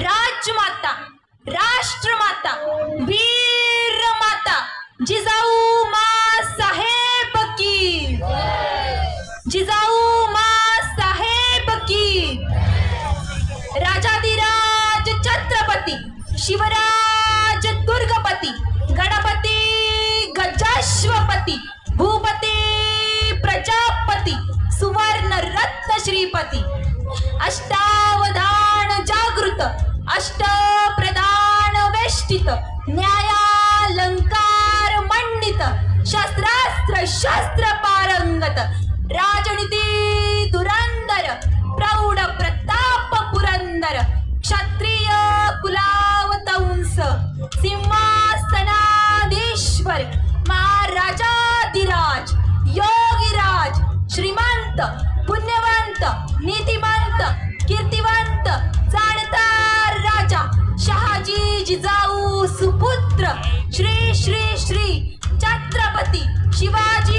राजमाता, राष्ट्रमाता, वीरमाता जिजाऊ माँ साहेब की, जिजाऊ माँ साहेब की। राजाधिराज छत्रपती शिवराज दुर्गपती गणपती गजाश्वपती भूपती प्रजापती सुवर्ण रत्न श्रीपती अष्टावधान जागृत अष्टप्रधान वेष्टित न्यायालंकार मंडित शस्त्रास्त्र शस्त्र पारंगत राजनीती धुरंधर प्रौढ प्रताप पुरंदर क्षत्रिय कुलावतंस सिंहासनाधीश्वर महाराजाधिराज योगीराज श्रीमंत पुण्यवंत नीतिमंत कीर्तिवंत जाणकार राजा शहाजी जिजाऊ सुपुत्र श्री श्री श्री छत्रपती शिवाजी